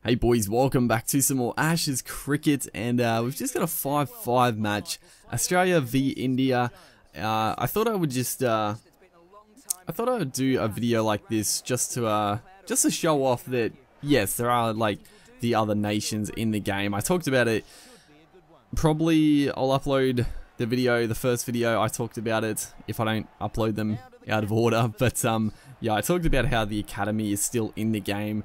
Hey boys, welcome back to some more Ashes cricket, and we've just got a 5-5 match, Australia v India. I thought I would just, I thought I would do a video like this just to show off that yes, there are like the other nations in the game. I talked about it. Probably I'll upload the video, the first video. I talked about it if I don't upload them out of order, but yeah, I talked about how the academy is still in the game.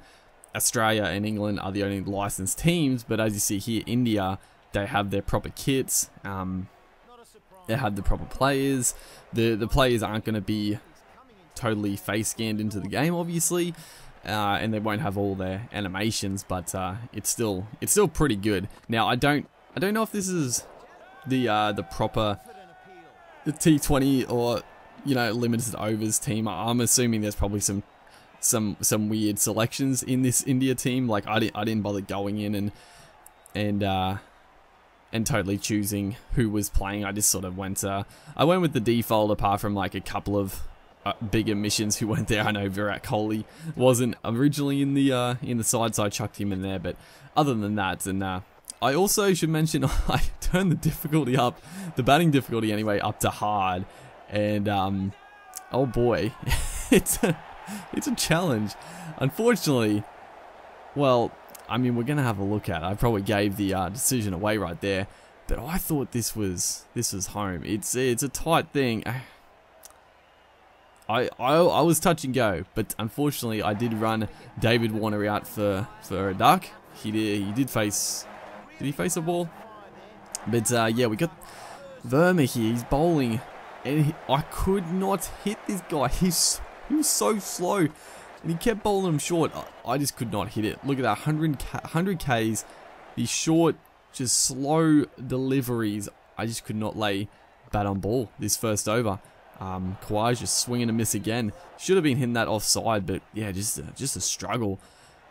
Australia and England are the only licensed teams, but as you see here, India, they have their proper kits, they have the proper players. The players aren't going to be totally face scanned into the game, obviously, and they won't have all their animations, but it's still pretty good. Now, I don't know if this is the proper T20 or limited overs team. I'm assuming there's probably some weird selections in this India team. Like I didn't bother going in and totally choosing who was playing. I just sort of went I went with the default, apart from like a couple of bigger missions who went there. I know Virat Kohli wasn't originally in the side, so I chucked him in there, but other than that, and I also should mention I turned the difficulty up, the batting difficulty anyway, up to hard, and oh boy, it's a challenge. Unfortunately, well, I mean, we're going to have a look at it. I probably gave the decision away right there, but I thought this was home. It's a tight thing. I was touch and go, but unfortunately I did run David Warner out for a duck. He did face a ball? But yeah, we got Verma here. He's bowling, and I could not hit this guy. He was so slow, and he kept bowling him short. I just could not hit it. Look at that, 100 Ks, these short, just slow deliveries. I just could not lay bat on ball this first over. Khawaja just swinging a miss again. Should have been hitting that offside, but yeah, just a struggle.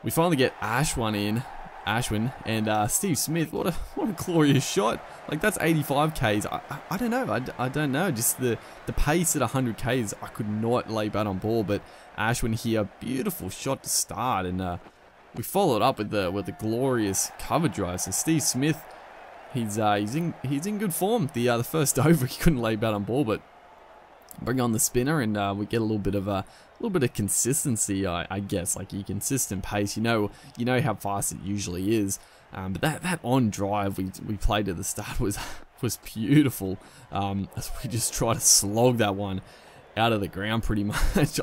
We finally get Ashwin, and Steve Smith. What a glorious shot! Like, that's 85 Ks. I don't know. I don't know. Just the pace at 100 Ks, I could not lay bat on ball. But Ashwin here, beautiful shot to start, and we followed up with the glorious cover drive. So Steve Smith, he's in good form. The first over, he couldn't lay bat on ball, but bring on the spinner, and we get a little bit of consistency, I guess, like your consistent pace. You know how fast it usually is. But that on drive we played at the start was beautiful. As we just try to slog that one out of the ground pretty much.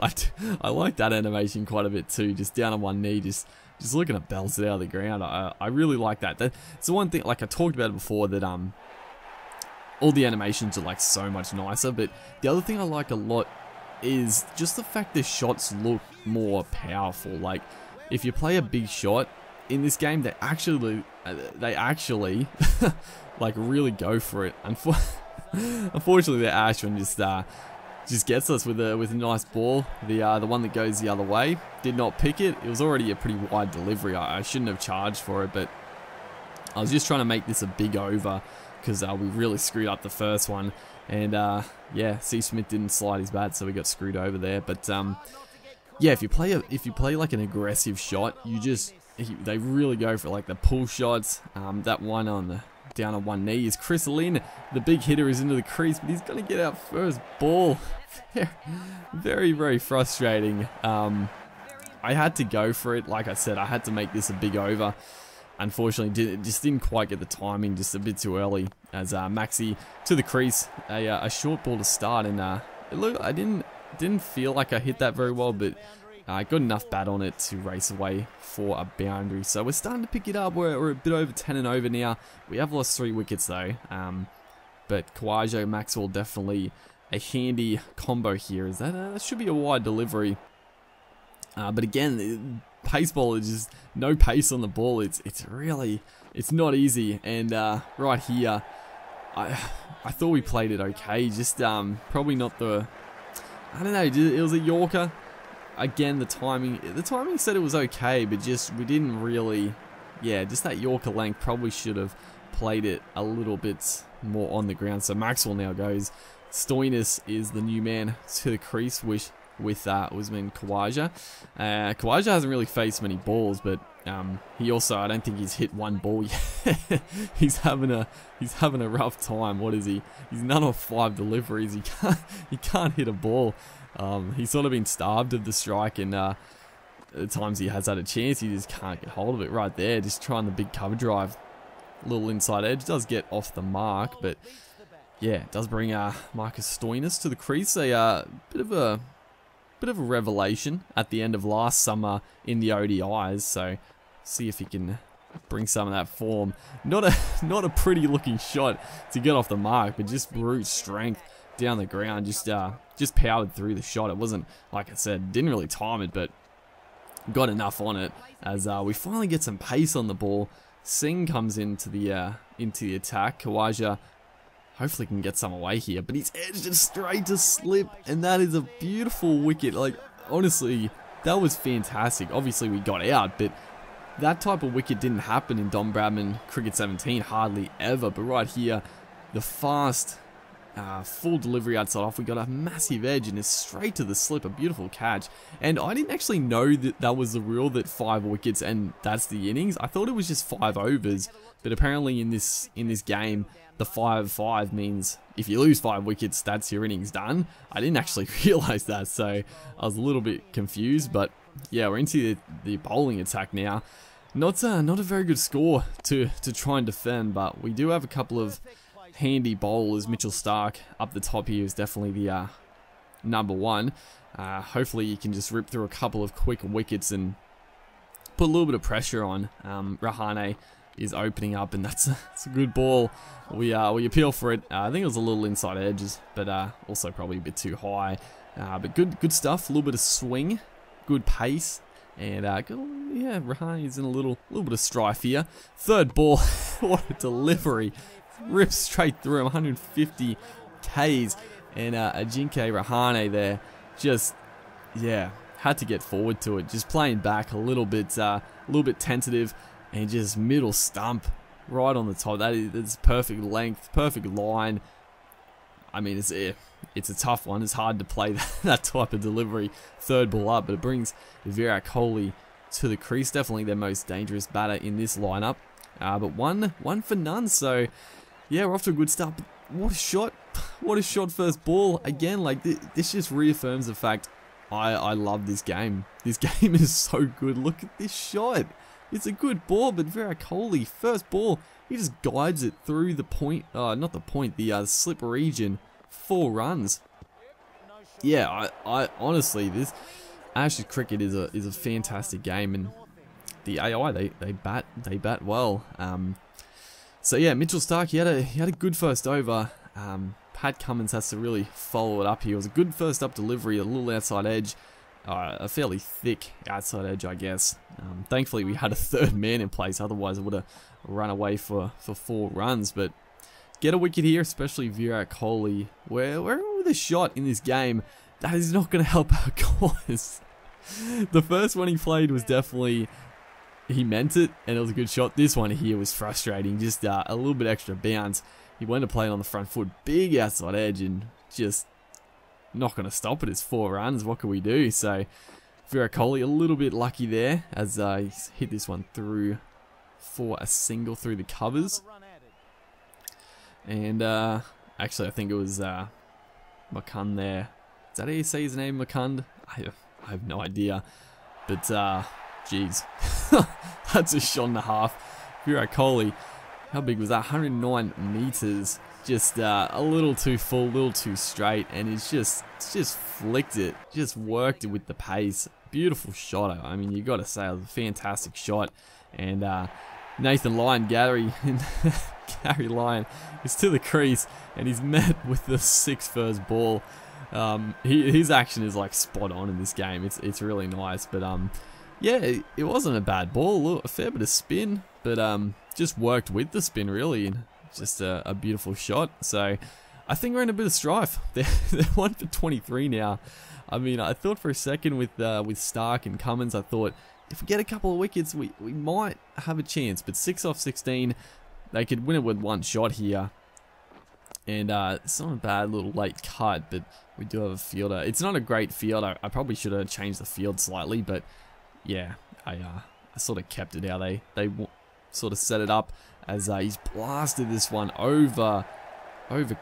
I like that animation quite a bit too. Just down on one knee, just looking to belt it out of the ground. I really like that. That's the one thing, like I talked about it before, that all the animations are like so much nicer, but the other thing I like a lot is just the fact the shots look more powerful. Like, if you play a big shot in this game, they actually like really go for it. Unfortunately, the Ashwin just gets us with a nice ball. The one that goes the other way did not pick it. It was already a pretty wide delivery. I shouldn't have charged for it, but I was just trying to make this a big over, because we really screwed up the first one, and yeah, Steve Smith didn't slide his bat, so we got screwed over there. But yeah, if you play like an aggressive shot, they really go for like the pull shots. That one down on one knee is Chris Lynn. The big hitter is into the crease, but he's gonna get out first ball. Very, very frustrating. I had to go for it. Like I said, I had to make this a big over. Unfortunately, just didn't quite get the timing, just a bit too early, as Maxi to the crease, a short ball to start, and look, I didn't feel like I hit that very well, but I got enough bat on it to race away for a boundary. So we're starting to pick it up. We're a bit over 10 and over now. We have lost 3 wickets though, but Khawaja, Maxwell, definitely a handy combo here. Is that should be a wide delivery, but again, pace ball is just no pace on the ball. It's not easy, and right here, I thought we played it okay. Just probably not the, I don't know. It was a Yorker. Again, the timing said it was okay, but just we didn't really. Yeah, just that Yorker length. Probably should have played it a little bit more on the ground. So Maxwell now goes. Stoinis is the new man to the crease, with Usman Khawaja. Khawaja hasn't really faced many balls, but He also, I don't think he's hit one ball yet. he's having a rough time. What is he? He's none of 5 deliveries. He can't hit a ball. He's sort of been starved of the strike, and at times he has had a chance, he just can't get hold of it. Right there, just trying the big cover drive. Little inside edge, does get off the mark, but yeah, it does bring Marcus Stoinis to the crease. A bit of a revelation at the end of last summer in the ODIs. So see if he can bring some of that form. Not a pretty looking shot to get off the mark, but just brute strength down the ground. Just powered through the shot. It wasn't, like I said, didn't really time it, but got enough on it as we finally get some pace on the ball. Singh comes into the attack. Khawaja hopefully can get some away here, but he's edged it straight to slip, and that is a beautiful wicket. Like, honestly, that was fantastic. Obviously we got out, but that type of wicket didn't happen in Don Bradman Cricket 17 hardly ever. But right here, the fast full delivery outside off, we got a massive edge and it's straight to the slip. A beautiful catch. And I didn't actually know that that was the rule, that 5 wickets and that's the innings. I thought it was just 5 overs, but apparently in this game, the 5-5 means if you lose 5 wickets, that's your innings done. I didn't actually realize that, so I was a little bit confused. But yeah, we're into the bowling attack now. Not a very good score to try and defend, but we do have a couple of handy bowlers. Mitchell Starc up the top here is definitely the number 1. Hopefully you can just rip through a couple of quick wickets and put a little bit of pressure on. Rahane is opening up, and that's a good ball. We appeal for it. I think it was a little inside edges, but also probably a bit too high. But good stuff. A little bit of swing, good pace, and yeah, Rahane is in a little bit of strife here. Third ball, what a delivery! Rips straight through him, 150 Ks, and Ajinkya Rahane there, just had to get forward to it. Just playing back a little bit tentative, and just middle stump right on the top. That's perfect length, perfect line. I mean, it's a tough one. It's hard to play that type of delivery. Third ball up, but it brings Virat Kohli to the crease. Definitely their most dangerous batter in this lineup. But one for none. So yeah, we're off to a good start. But what a shot! What a shot! First ball again. Like this just reaffirms the fact I love this game. This game is so good. Look at this shot. It's a good ball, but Virat Kohli, first ball, he just guides it through the point, not the point, the slip region, 4 runs. Yeah, I honestly, this Ashes cricket is a fantastic game, and the AI they bat well. So yeah, Mitchell Starc, he had a good first over. Pat Cummins has to really follow it up here. It was a good first up delivery, a little outside edge. A fairly thick outside edge, I guess. Thankfully, we had a third man in place. Otherwise, it would have run away for 4 runs. But get a wicket here, especially Virat Kohli. Where with a shot in this game, that is not going to help our cause. The first one he played was definitely, he meant it, and it was a good shot. This one here was frustrating. Just a little bit extra bounce. He went to play it on the front foot, big outside edge, and just not going to stop it. It's 4 runs. What can we do? So Virat Kohli a little bit lucky there as he's hit this one through for a single through the covers. And actually, I think it was Makand there. Is that how you say his name, Makand? I have no idea. But geez, that's a shot and a half. Virat Kohli, how big was that? 109 meters. Just a little too full, a little too straight, and it's just flicked it, just worked it with the pace. Beautiful shot. I mean, you got to say, it was a fantastic shot. And Nathan Lyon, Gary Lyon is to the crease, and he's met with the 6th first ball. His action is like spot on in this game. It's really nice, but yeah, it wasn't a bad ball. A fair bit of spin, but just worked with the spin really. And just a beautiful shot. So I think we're in a bit of strife. They're 1 for 23 now. I mean, I thought for a second with Starc and Cummins, I thought if we get a couple of wickets, we might have a chance. But 6 off 16, they could win it with 1 shot here. And it's not a bad little late cut, but we do have a fielder. It's not a great field. I probably should have changed the field slightly, but yeah, sort of kept it how they sort of set it up, as he's blasted this one over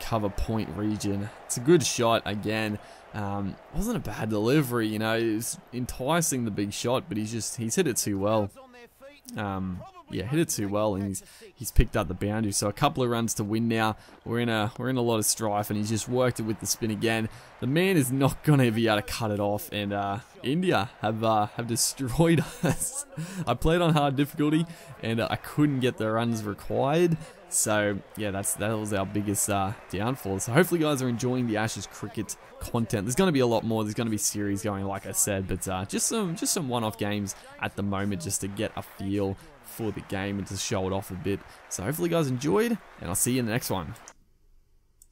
cover point region. It's a good shot again. Wasn't a bad delivery, you know. It was enticing, the big shot, but he's hit it too well. Yeah, hit it too well, and he's picked up the boundary. So a couple of runs to win now. We're in a lot of strife, and he's just worked it with the spin again. The man is not gonna be able to cut it off, and India have destroyed us. I played on hard difficulty, and I couldn't get the runs required. So yeah, that was our biggest downfall. So hopefully, you guys are enjoying the Ashes cricket content. There's going to be a lot more. There's going to be series going, like I said, but just some one-off games at the moment, just to get a feel for the game and to show it off a bit. So hopefully, you guys enjoyed, and I'll see you in the next one.